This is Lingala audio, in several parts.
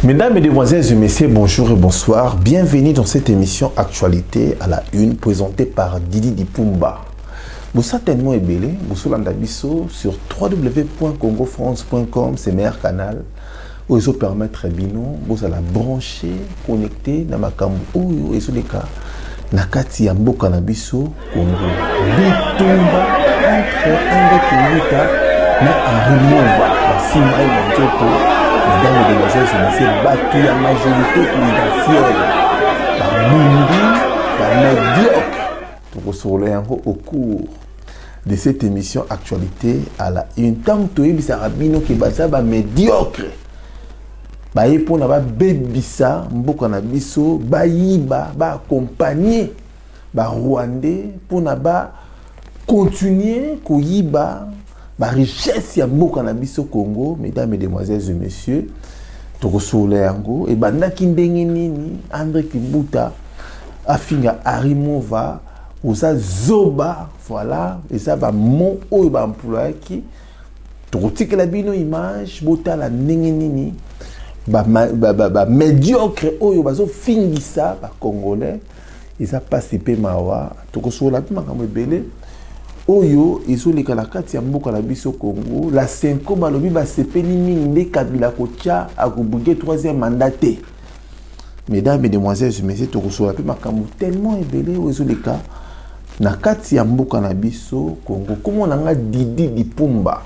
Mesdames, Mesdemoiselles et Messieurs, bonjour et bonsoir. Bienvenue dans cette émission Actualité à la Une, présentée par Didi Dipumba. Vous certainement ébélé, vous sur l'andabiso sur www.congofrance.com, c'est le meilleur canal. Où ils ont permettre bino, vous allez brancher, connecter dans ma cambo, ou ils ont des cas. Nakati yambo canabiso, Congo. Bitumba entre un Kinuta na Arimova, la Simai Manjoto. Mesdames et Mesdemoiselles, c'est battu la majorité présidentielle par Mundi, par médiocre. Pour recevoir au cours de cette émission Actualité à la Une. Tant que tu es Sarabino qui est médiocre. Baye pour na ba bebisa mboka na biso bayiba ba accompagner ba rwandais pour na ba continuer koyiba ba richesse ya mboka na biso Congo. Mesdames, Mesdemoiselles et Messieurs, tokosole yango e bandaki ndenge nini André Kibuta afinga Arimova oza zoba, voilà, et ça va mon oyo ba employé qui tokotikela bino image botala ndenge nini médiocre oyo bazo fingisa ba congolais isa passe pe mawa tokosola pe makambo ebele oyo ezoleka na kati ya mboka na biso Congo. La Senko balobi ba sepeli mingi nde Kabila kotia akobuge 3e mandat te. Mesdames, Mesdemoiselles et Messieurs, tokosola pe makambo tellement ebele oyo ezoleka na kati ya mboka na biso Congo. Comment on a Didi Dipumba.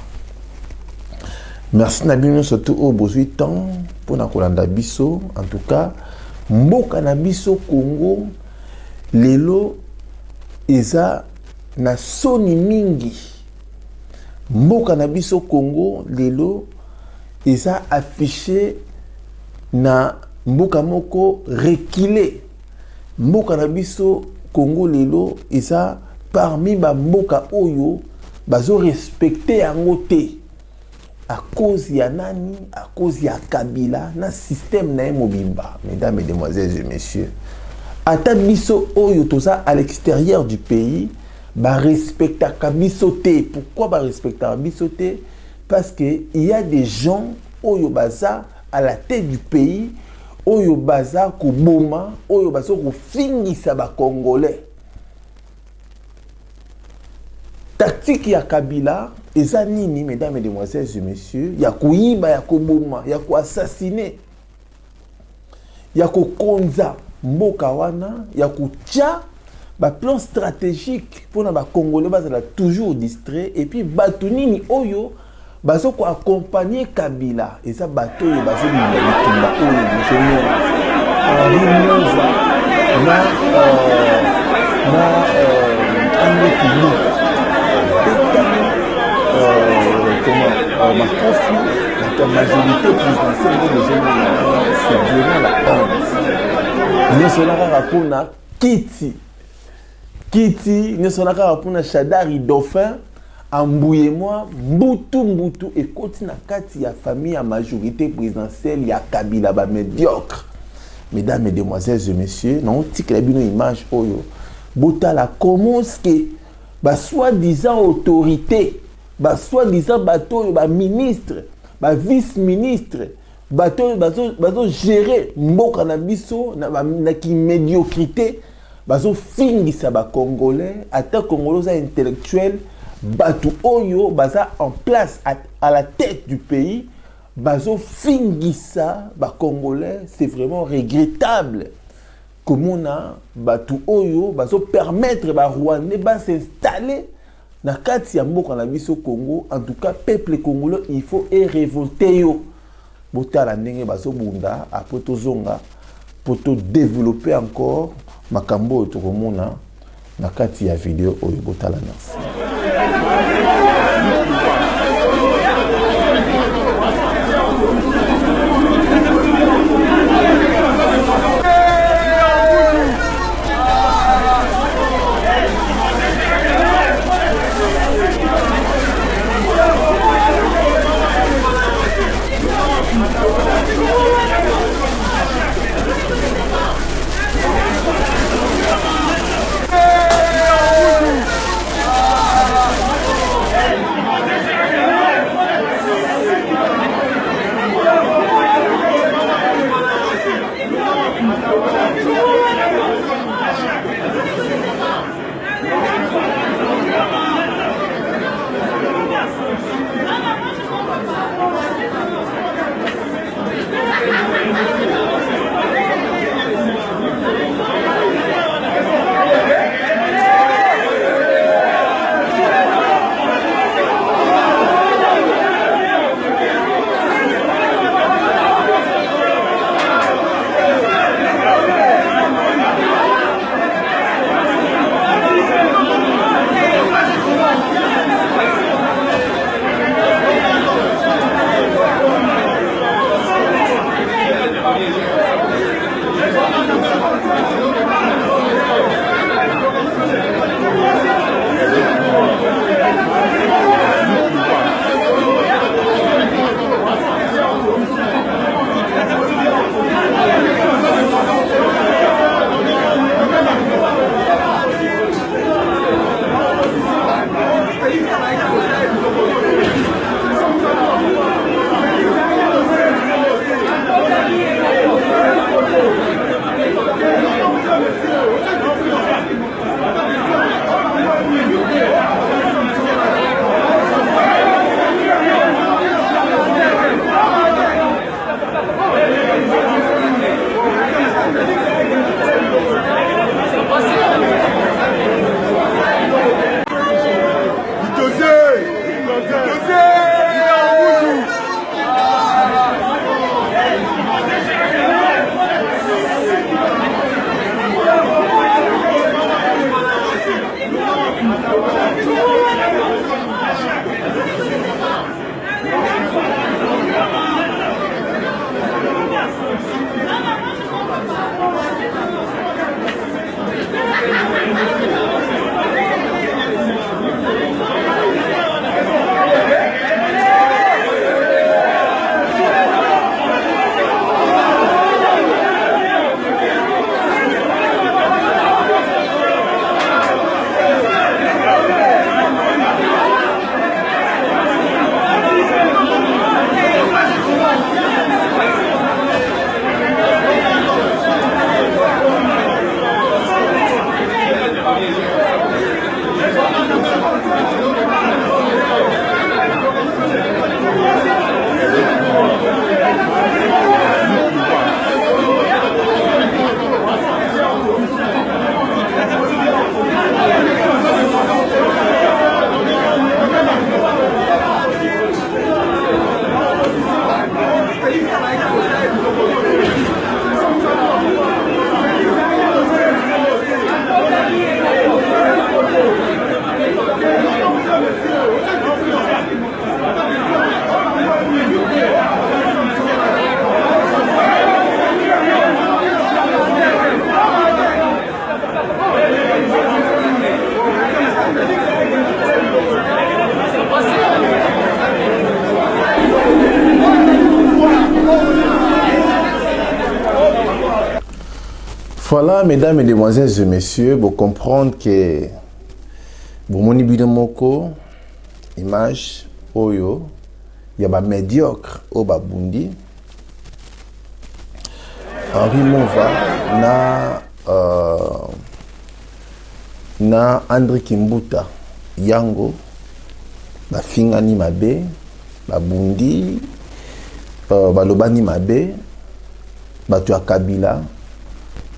Merci Nabino surtout au besoin temps pour na kolanda biso. En tout cas, mboka na biso Congo lelo eza na soni mingi. Mboka na biso Congo lelo eza affiché na mboka moko reculé. Mboka na biso Congo lelo eza parmi ba mboka oyo bazo respecter yango te. À cause ya nani, à cause ya Kabila, na système na mobimba. Mesdames, Mesdemoiselles et Messieurs, ata biso oyo toza à l'extérieur du pays, ba respecta kabiso te. Pourquoi ba respecta kabiso te? Parce que il y a des gens oyo baza à la tête du pays, oyo baza ko boma, oyo baza ko fingisa ba congolais. Tactique ya Kabila eza nini, mesdames, mesdemoiselles et messieurs? Ya kuiba, ya koboma, ya kuassassiner, ya kokonza mboka wana, ya kutia ba plan stratégique pour na ba congolais bazala toujours distrait. Et puis bato nini oyo bazo ko accompagner Kabila eza bato oyo bazo bitumba oyo monsieur la majorité présidentielle de c'est vraiment la honte. Nous sommes là pour na Kiti, nous sommes là pour na Chadari Dauphin, Ambouye-moi, Mbutu, et continue na kati ya famille à majorité présidentielle ya Kabila ba médiocre. Mesdames, Mesdemoiselles et Messieurs, non tique la bino image oyo. Botala commence que ba soi-disant autorité, ba soi-disant bateau, ba ministre, ba vice-ministre, bateau bazo gérer mboka na biso na ki médiocrité, bazo fingisa ba congolais, ata congolais intellectuel, bateau oyo baza en place à la tête du pays, bazo fingisa ba congolais, c'est vraiment regrettable. Comment na bateau oyo bazo permettre ba rwandais ba s'installer na kati ya mboka na biso Congo. En tout cas, peuple congolais, il faut révolter yo. Botala ndenge bazo bunda a poto zonga poto développer encore makambo to komona na kati ya vidéo oyo botala merci. Voilà, mesdames, mesdemoiselles et messieurs, vous comprendre que vous moni bino moko image oyo ya ba médiocre o ba bundi Henri Mova na André Kimbuta yango ba fingani mabe ba bundi balobani mabe bato ya Kabila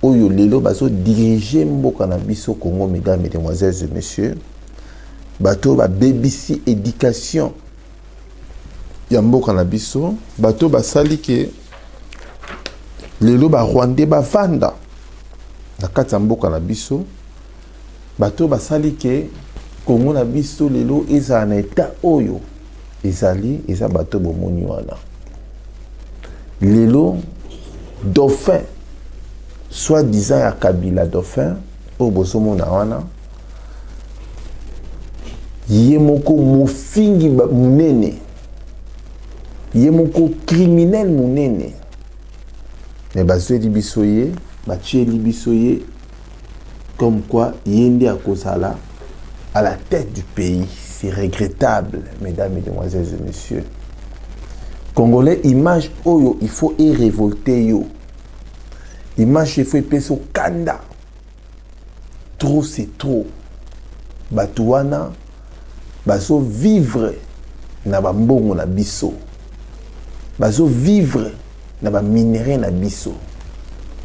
oyo lelo bazo diriger mboka na biso Congo, mesdames, mesdemoiselles et messieurs, bato ba BBC éducation ya mboka na biso, bato basali ke lelo ba Rwandais ba vanda na kati ya mboka na biso, bato basali ke Congo na biso lelo eza na état oyo ezali eza bato bomoni wana lelo dauphin soi-disant ya Kabila dauphin o bosomona wana ye moko mofingi munene, ye moko criminel munene, mais bazweli biso ye batieli biso ye comme quoi yende à kozala à la tête du pays. C'est regrettable, mesdames, mesdemoiselles et messieurs. Congolais, image oyo il faut y révolter yo. Image il faut y au kanda. Trop c'est trop. Batouana baso vivre na ba mbongo na biso. Baso vivre na ba minerai na biso.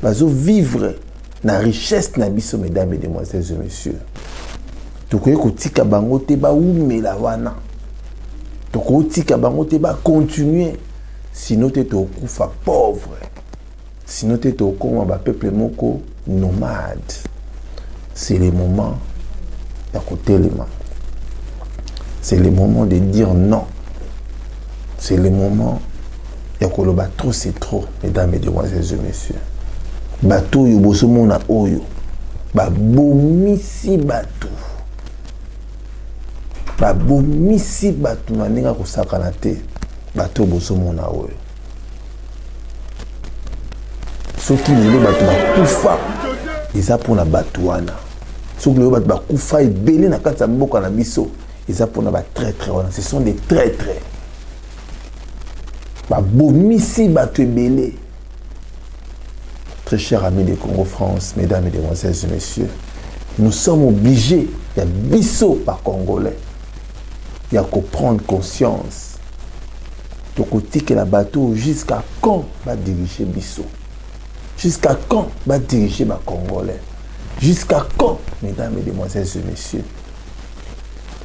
Baso vivre na richesse na biso, mesdames, mesdemoiselles et messieurs. Tokoye kotika bango te ba umela wana. Tokoye kotika bango te ba continuer. Sinon te tokufa pauvre. Sinon te tokoma ba peuple moko nomade. C'est le moment ya kotelema. C'est le moment de dire non. C'est le moment ya koloba trop c'est trop, mesdames, mesdemoiselles et messieurs. Bato yo bosomona oyo ba bomisi bato. Ba bomisi bato maninga kosakana te bato bosomona oyo. Soki lelo bato bakufa eza pona bato wana. Soki lelo bato bakufa ebele na kati ya mboka na biso eza pona ba traîtres wana. Ce sont des traîtres. Ba bomisi bato ebele. Très chers amis de Congo France, mesdames, mesdemoiselles et messieurs, nous sommes obligés, il y a biso par Congolais, il y a qu'à prendre conscience. Donc, on dit que la bateau, jusqu'à quand va diriger biso? Jusqu'à quand va diriger ma Congolais? Jusqu'à quand, mesdames, mesdemoiselles et messieurs,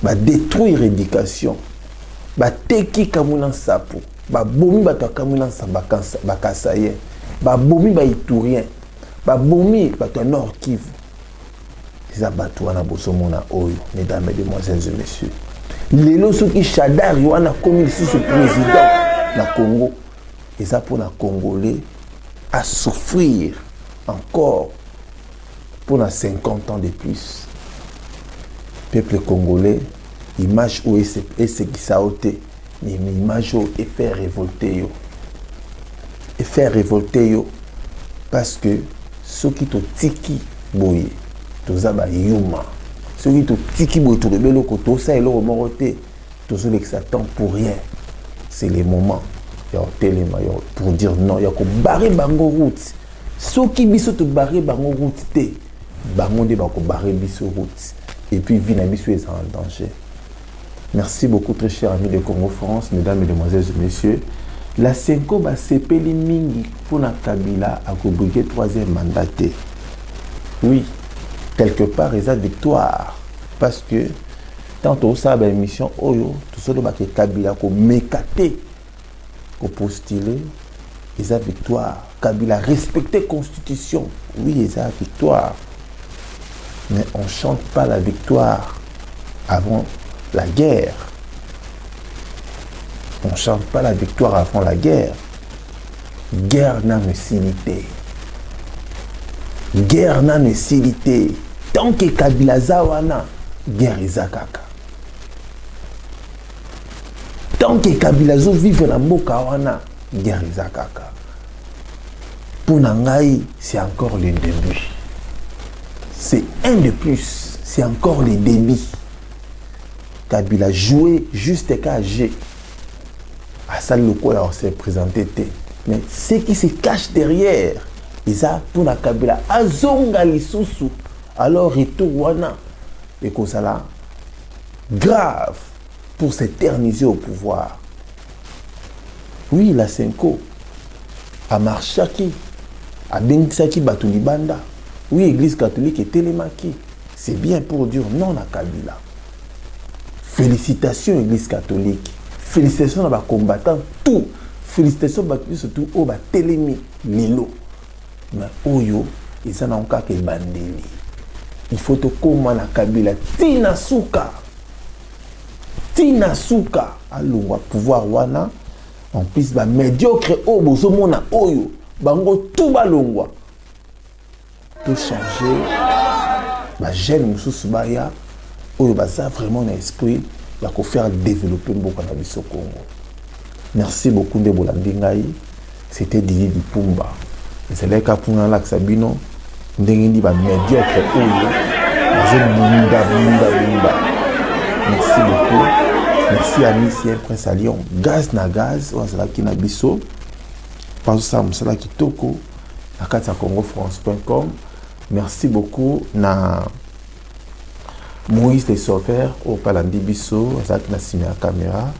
va détruire l'éducation, va teki kamuna sapo, va bomi bato kamuna sabakasaye. Ba bomi ba iturien ba bomi ba to Nord Kivu eza bato wana bosomona oyo, mesdames, mesdemoiselles et messieurs. Lelo soki Shadar wana comme sous président na Congo eza pour na Congolais à souffrir encore pour na 50 ans de plus. Peuple congolais, image où est ce qui saoté mais image où est fait révolter yo. Et faire révolter yo parce que ceux qui te tiki boye tozaba yuma, ceux qui te tiki boye to rebelo ko to sa elo moroté to zo l'exatant pour rien. C'est le moment ya telema yo pour dire non, ya ko barrer bango route. Ceux qui biso to barrer bango route te bango de ba ko barrer biso route et puis vie na biso est en danger. Merci beaucoup très chers amis de Congo France, mesdames, mesdemoiselles et messieurs. La Senko va sepeli mingi pour na Kabila à briguer 3e mandat. Oui, quelque part, il y a victoire. Parce que, tant que ça a une mission, tout ça, que Kabila a mécaté, a postulé, il y a victoire. Kabila a respecté la Constitution. Oui, il y a victoire. Mais on ne chante pas la victoire avant la guerre. On ne chante pas la victoire avant la guerre. Guerre n'a necessité. Guerre n'a necessité. Tant que Kabila Zawana, guerre izakaka. Tant que Kabila Zo vive na mboka wana, guerre izakaka. Pour Nangaï, c'est encore le début. c'est un de plus. C'est encore les débits. Kabila joué juste qu'à G. À ça, le coup, on s'est présenté. Mais ce qui se cache derrière, ils ont pour la Kabila. Azonga lisusu. Alors, retour wana. Et comme ça là, grave pour s'éterniser au pouvoir. Oui, la Senko a marché qui a Bengisaki Batulibanda. Oui, l'église catholique est télémaki. C'est bien pour dire non à Kabila. Félicitations, l'église catholique. Félicitations à les combattants, tout. Félicitations surtout aux télémi, Lilo. Mais Oyo, ils sont encore que bandeli. Il faut te comment na Kabila. Tina Souka. Alors, pouvoir wana. En plus, ba médiocre au bozomona Oyo. Bango tout balongwa. Tout changer. Ba jeune mususu baya. Oyo baza vraiment un esprit. Va faire développer beaucoup na biso Congo. Merci beaucoup de Bolandingai. C'était Didier Dipumba. C'est là qu'à pour la Sabino, ndengi ba médiocre oyo. Merci beaucoup. Merci à Michel Prince à Lyon. Gaz na gaz, on a qui na biso. Pas ça, on a qui toko. À congofrance.com. Merci beaucoup na Moïse les Sauveurs au Palandi Bisso, Azak na signé la caméra,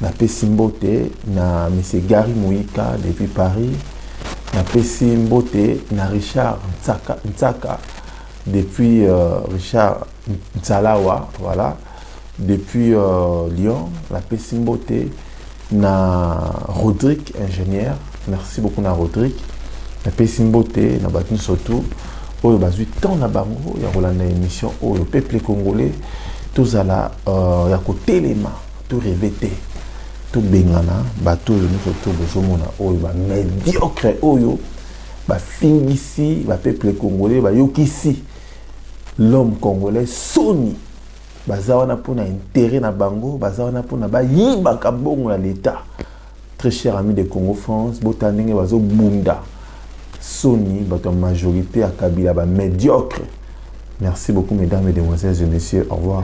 na Pessimbote, na M. Gary Mouika depuis Paris, na Pessimbote, na Richard Ntsaka depuis Richard Ntsalawa, voilà, depuis Lyon, la Pessimbote, na Rodrigue ingénieur, merci beaucoup na Rodrigue, na Pessimbote, na Batun surtout. Oyo bazui tant na bango ya kolanda émission oyo peuple congolais tozala ya kotelema to revete to bengana bato oyo nyonso to bozomona oyo ba médiocre oyo ba fingisi ba peuple congolais ba yokisi l'homme congolais soni baza wana pona intérêt na bango baza wana pona ba yiba kabongo ya l'état. Très cher ami de Congo France botandenge bazo bunda Sony, votre majorité à Kabila, médiocre. Merci beaucoup, mesdames, mesdemoiselles et messieurs. Au revoir.